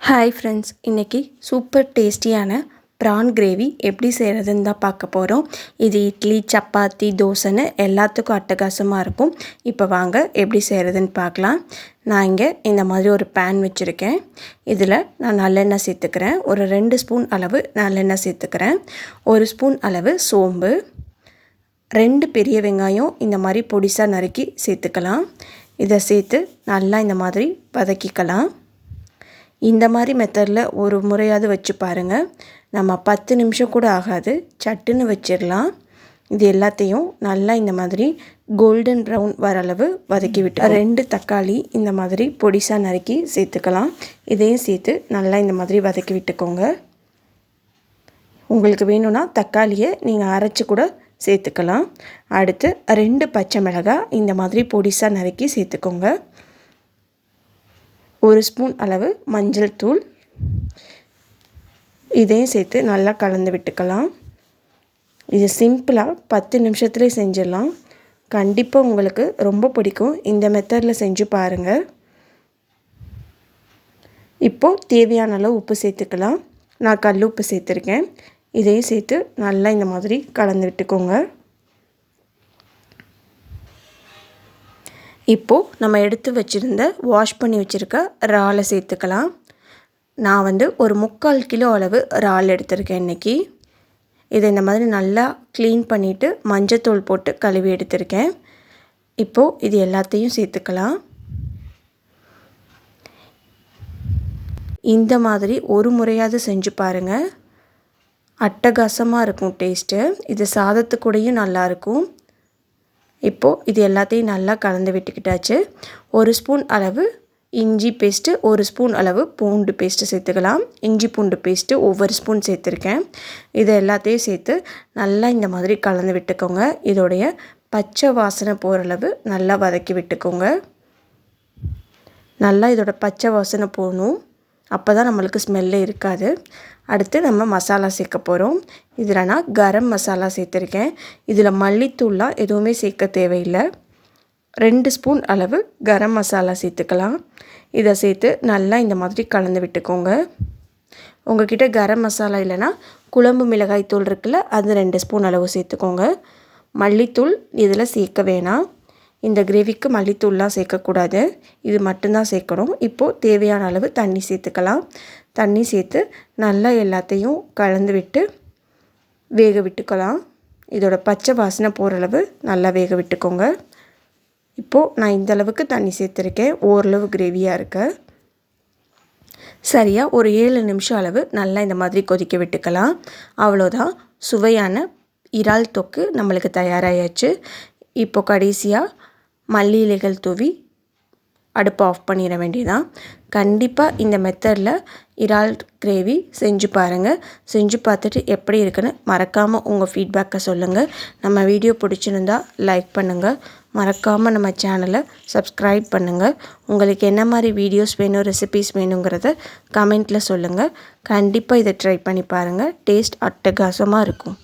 Hi friends, இன்றைக்கி super டேஸ்டியான prawn gravy எப்படி செய்கிறதுன்னு தான் பார்க்க போகிறோம். இது இட்லி, சப்பாத்தி, தோசைன்னு எல்லாத்துக்கும் அட்டகாசமாக இருக்கும். இப்போ வாங்க எப்படி செய்கிறதுன்னு பார்க்கலாம். நான் இங்கே இந்த மாதிரி ஒரு பேன் வச்சுருக்கேன். இதில் நான் நல்லெண்ணெய் சேர்த்துக்கிறேன். ஒரு 2 ஸ்பூன் அளவு நல்லெண்ணெய் சேர்த்துக்கிறேன். 1 ஸ்பூன் அளவு சோம்பு, 2 பெரிய வெங்காயம் இந்த மாதிரி பொடிசாக நறுக்கி சேர்த்துக்கலாம். இதை சேர்த்து நல்லா இந்த மாதிரி வதக்கிக்கலாம். இந்த மாதிரி மெத்தடில் ஒரு முறையாவது வச்சு பாருங்கள். நம்ம 10 நிமிஷம் கூட ஆகாது, சட்டுன்னு வச்சிடலாம். இது எல்லாத்தையும் நல்லா இந்த மாதிரி கோல்டன் ப்ரௌன் வர அளவு வதக்கி விட்டு 2 தக்காளி இந்த மாதிரி பொடிசாக நறுக்கி சேர்த்துக்கலாம். இதையும் சேர்த்து நல்லா இந்த மாதிரி வதக்கி விட்டுக்கோங்க. உங்களுக்கு வேணும்னா தக்காளியை நீங்கள் அரைச்சி கூட சேர்த்துக்கலாம். அடுத்து 2 பச்சை மிளகாய் இந்த மாதிரி பொடிசாக நறுக்கி சேர்த்துக்கோங்க. 1 ஸ்பூன் அளவு மஞ்சள் தூள், இதையும் சேர்த்து நல்லா கலந்து விட்டுக்கலாம். இது சிம்பிளாக 10 நிமிஷத்துலேயே செஞ்சிடலாம். கண்டிப்பாக உங்களுக்கு ரொம்ப பிடிக்கும். இந்த மெத்தடில் செஞ்சு பாருங்கள். இப்போது தேவையான அளவு உப்பு சேர்த்துக்கலாம். நான் கல் உப்பு சேர்த்துருக்கேன். இதையும் சேர்த்து நல்லா இந்த மாதிரி கலந்து விட்டுக்கோங்க. இப்போது நம்ம எடுத்து வச்சுருந்த வாஷ் பண்ணி வச்சுருக்க இறாலை சேர்த்துக்கலாம். நான் ஒரு 3/4 கிலோ அளவு இறால் எடுத்திருக்கேன் இன்றைக்கி. இதை இந்த மாதிரி நல்லா க்ளீன் பண்ணிவிட்டு மஞ்சத்தூள் போட்டு கழுவி எடுத்திருக்கேன். இப்போது இது எல்லாத்தையும் சேர்த்துக்கலாம். இந்த மாதிரி ஒரு முறையாவது செஞ்சு பாருங்கள். அட்டகாசமாக இருக்கும் டேஸ்ட்டு. இது சாதத்துக்கூடையும் நல்லாயிருக்கும். இப்போது இது எல்லாத்தையும் நல்லா கலந்து விட்டுக்கிட்டாச்சு. 1 ஸ்பூன் அளவு இஞ்சி பேஸ்ட்டு, 1 ஸ்பூன் அளவு பூண்டு பேஸ்ட்டு சேர்த்துக்கலாம். இஞ்சி பூண்டு பேஸ்ட்டு ஒவ்வொரு ஸ்பூன் சேர்த்துருக்கேன். இதை எல்லாத்தையும் சேர்த்து நல்லா இந்த மாதிரி கலந்து விட்டுக்கோங்க. இதோடைய பச்சை வாசனை போகிற அளவு நல்லா வதக்கி விட்டுக்கோங்க. நல்லா இதோட பச்சை வாசனை போகணும். அப்போ தான் நம்மளுக்கு ஸ்மெல்லே இருக்காது. அடுத்து நம்ம மசாலா சேர்க்க போகிறோம். இதில் நான் கரம் மசாலா சேர்த்துருக்கேன். இதில் மல்லித்தூள்லாம் எதுவுமே சேர்க்க தேவையில்லை. 2 ஸ்பூன் அளவு கரம் மசாலா சேர்த்துக்கலாம். இதை சேர்த்து நல்லா இந்த மாதிரி கலந்து விட்டுக்கோங்க. உங்கள்கிட்ட கரம் மசாலா இல்லைன்னா குழம்பு மிளகாய் தூள் இருக்குல்ல, அது 2 ஸ்பூன் அளவு சேர்த்துக்கோங்க. மல்லித்தூள் இதில் சேர்க்க வேணாம். இந்த கிரேவிக்கு மல்லித்தூள்லாம் சேர்க்கக்கூடாது, இது மட்டும்தான் சேர்க்கணும். இப்போது தேவையான அளவு தண்ணி சேர்த்துக்கலாம். தண்ணி சேர்த்து நல்லா எல்லாத்தையும் கலந்து விட்டு வேக விட்டுக்கலாம். இதோட பச்சை வாசனை போகிற அளவு நல்லா வேக விட்டுக்கோங்க. இப்போது நான் இந்த அளவுக்கு தண்ணி சேர்த்துருக்கேன். ஓரளவு கிரேவியாக இருக்க சரியாக ஒரு 7 நிமிஷம் அளவு நல்லா இந்த மாதிரி கொதிக்க விட்டுக்கலாம். அவ்வளோதான், சுவையான இறால் தொக்கு நம்மளுக்கு தயாராகியாச்சு. இப்போ கடைசியாக மல்லி இலைகள் தூவி அடுப்பை ஆஃப் பண்ணிட வேண்டியதான். கண்டிப்பாக இந்த மெத்தடில் இறால் கிரேவி செஞ்சு பாருங்கள். செஞ்சு பார்த்துட்டு எப்படி இருக்குன்னு மறக்காமல் உங்கள் ஃபீட்பேக்கை சொல்லுங்கள். நம்ம வீடியோ பிடிச்சிருந்தால் லைக் பண்ணுங்கள். மறக்காமல் நம்ம சேனலை சப்ஸ்கிரைப் பண்ணுங்கள். உங்களுக்கு என்ன மாதிரி வீடியோஸ் வேணும், ரெசிபீஸ் வேணுங்கிறத கமெண்ட்டில் சொல்லுங்கள். கண்டிப்பாக இதை ட்ரை பண்ணி பாருங்கள். டேஸ்ட் அட்டகாசமாக இருக்கும்.